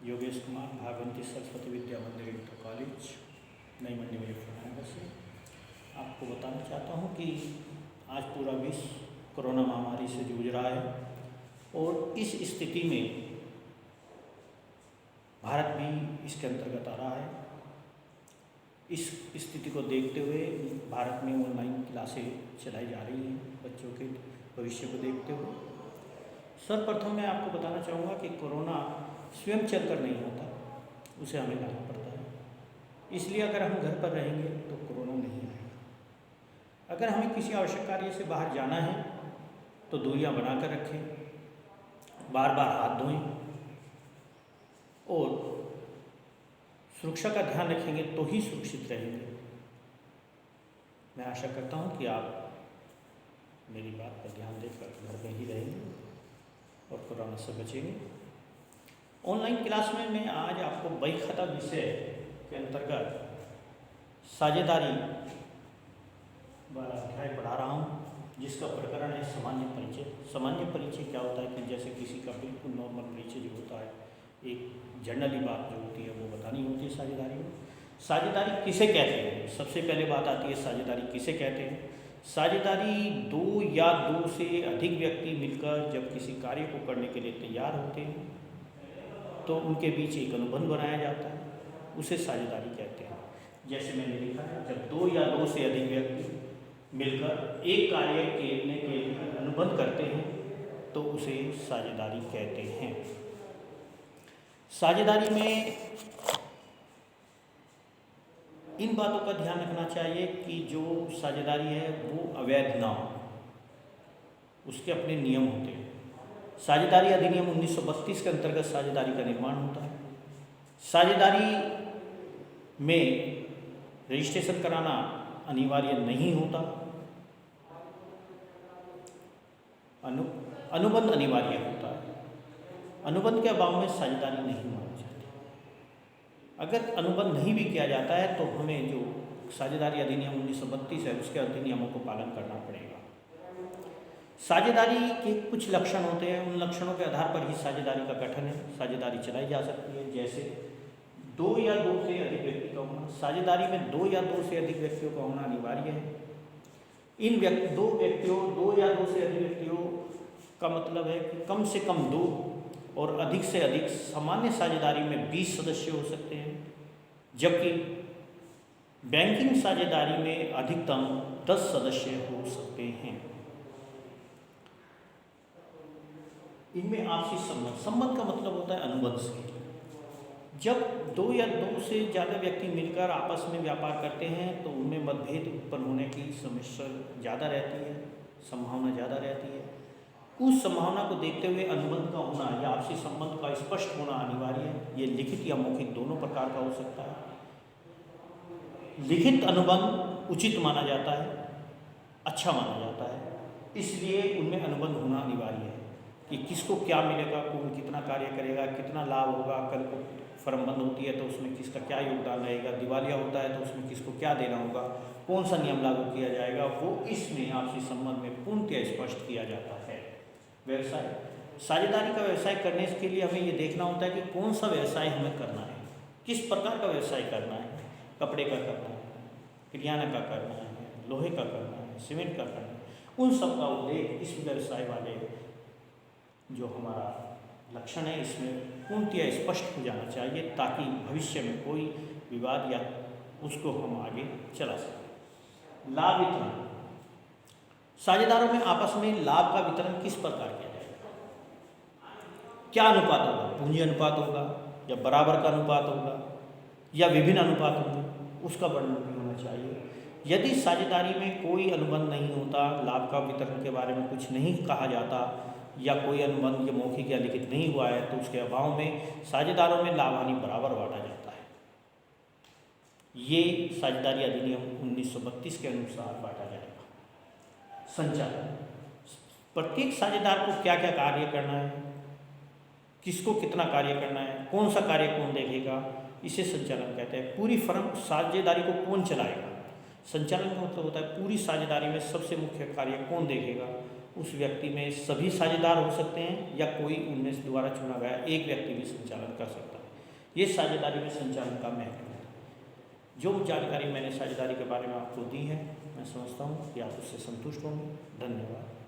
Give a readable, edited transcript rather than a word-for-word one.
योगेश कुमार, भागवती सरस्वती विद्या मंदिर inter college, Nai Mandi Muzaffarnagar से आपको बताना चाहता हूँ कि आज पूरा विश्व कोरोना महामारी से जूझ रहा है और इस स्थिति में भारत भी इसके अंतर्गत आ रहा है। इस स्थिति को देखते हुए भारत में ऑनलाइन क्लासें चलाई जा रही हैं बच्चों के भविष्य को देखते हुए। सर्वप्रथम मैं आपको बताना चाहूँगा कि कोरोना स्वयं चलकर नहीं होता, उसे हमें लाना पड़ता है। इसलिए अगर हम घर पर रहेंगे तो कोरोना नहीं आएगा। अगर हमें किसी आवश्यक कार्य से बाहर जाना है तो दूरियां बनाकर रखें, बार बार हाथ धोएं और सुरक्षा का ध्यान रखेंगे तो ही सुरक्षित रहेंगे। मैं आशा करता हूं कि आप मेरी बात पर ध्यान देकर घर में ही रहेंगे और कोरोना से बचेंगे। ऑनलाइन क्लास में मैं आज आपको बही खाता विषय के अंतर्गत साझेदारी वाला अध्याय पढ़ा रहा हूँ, जिसका प्रकरण है सामान्य परिचय। सामान्य परिचय क्या होता है कि जैसे किसी का बिल्कुल नॉर्मल परिचय जो होता है, एक जनरली बात जो होती है वो बतानी होती है साझेदारी में। साझेदारी किसे कहते हैं? सबसे पहले बात आती है साझेदारी किसे कहते हैं। साझेदारी दो या दो से अधिक व्यक्ति मिलकर जब किसी कार्य को करने के लिए तैयार होते हैं तो उनके बीच एक अनुबंध बनाया जाता है, उसे साझेदारी कहते हैं। जैसे मैंने लिखा है, जब दो या दो से अधिक व्यक्ति मिलकर एक कार्य करने के लिए अनुबंध करते हैं तो उसे साझेदारी कहते हैं। साझेदारी में इन बातों का ध्यान रखना चाहिए कि जो साझेदारी है वो अवैध ना हो, उसके अपने नियम होते हैं। साझेदारी अधिनियम 1932 के अंतर्गत साझेदारी का निर्माण होता है। साझेदारी में रजिस्ट्रेशन कराना अनिवार्य नहीं होता, अनुबंध अनिवार्य होता है। अनुबंध के अभाव में साझेदारी नहीं मानी जाती। अगर अनुबंध नहीं भी किया जाता है तो हमें जो साझेदारी अधिनियम 1932 है उसके अधिनियमों को पालन करना पड़ेगा। साझेदारी के कुछ लक्षण होते हैं, उन लक्षणों के आधार पर ही साझेदारी का गठन है, साझेदारी चलाई जा सकती है। जैसे दो या दो से अधिक व्यक्ति का होना। साझेदारी में दो या दो से अधिक व्यक्तियों का होना अनिवार्य है। इन दो या दो से अधिक व्यक्तियों का मतलब है कि कम से कम दो और अधिक से अधिक। सामान्य साझेदारी में 20 सदस्य हो सकते हैं, जबकि बैंकिंग साझेदारी में अधिकतम 10 सदस्य हो सकते हैं। इनमें आपसी संबंध का मतलब होता है अनुबंध से। जब दो या दो से ज़्यादा व्यक्ति मिलकर आपस में व्यापार करते हैं तो उनमें मतभेद उत्पन्न होने की समस्या ज़्यादा रहती है, संभावना ज़्यादा रहती है। उस संभावना को देखते हुए अनुबंध का होना या आपसी संबंध का स्पष्ट होना अनिवार्य है। ये लिखित या मौखिक दोनों प्रकार का हो सकता है। लिखित अनुबंध उचित माना जाता है, अच्छा माना जाता है, इसलिए उनमें अनुबंध होना अनिवार्य है कि किसको क्या मिलेगा, कौन कितना कार्य करेगा, कितना लाभ होगा। कल को फर्म बंद होती है तो उसमें किसका क्या योगदान रहेगा, दिवालिया होता है तो उसमें किसको क्या देना होगा, कौन सा नियम लागू किया जाएगा, वो इसमें आपसी संबंध में पूर्णतः स्पष्ट किया जाता है। व्यवसाय, साझेदारी का व्यवसाय करने के लिए हमें ये देखना होता है कि कौन सा व्यवसाय हमें करना है, किस प्रकार का व्यवसाय करना है। कपड़े का करना है, किराना का करना है, लोहे का करना है, सीमेंट का करना है। उन सब का उल्लेख इस व्यवसाय वाले जो हमारा लक्षण है इसमें पूर्णतः स्पष्ट हो जाना चाहिए, ताकि भविष्य में कोई विवाद या उसको हम आगे चला सकें। लाभ वितरण, साझेदारों में आपस में लाभ का वितरण किस प्रकार किया जाएगा, क्या अनुपात होगा, पूंजी अनुपात होगा या बराबर का अनुपात होगा या विभिन्न अनुपात होंगे, उसका वर्णन भी होना चाहिए। यदि साझेदारी में कोई अनुबंध नहीं होता, लाभ का वितरण के बारे में कुछ नहीं कहा जाता या कोई अनुबंध या मौखिक या लिखित नहीं हुआ है तो उसके अभाव में साझेदारों में लाभ हानि बराबर बांटा जाता है। ये साझेदारी अधिनियम 1932 के अनुसार बांटा जाएगा। संचालन, प्रत्येक साझेदार को क्या क्या कार्य करना है, किसको कितना कार्य करना है, कौन सा कार्य कौन देखेगा, इसे संचालन कहते हैं। पूरी फर्म साझेदारी को कौन चलाएगा, संचालन का मतलब होता है पूरी साझेदारी में सबसे मुख्य कार्य कौन देखेगा। उस व्यक्ति में सभी साझेदार हो सकते हैं या कोई उनमें से द्वारा चुना गया एक व्यक्ति भी संचालन कर सकता है। ये साझेदारी में संचालन का महत्व है। जो जानकारी मैंने साझेदारी के बारे में आपको दी है, मैं समझता हूँ कि आप उससे संतुष्ट होंगे। धन्यवाद।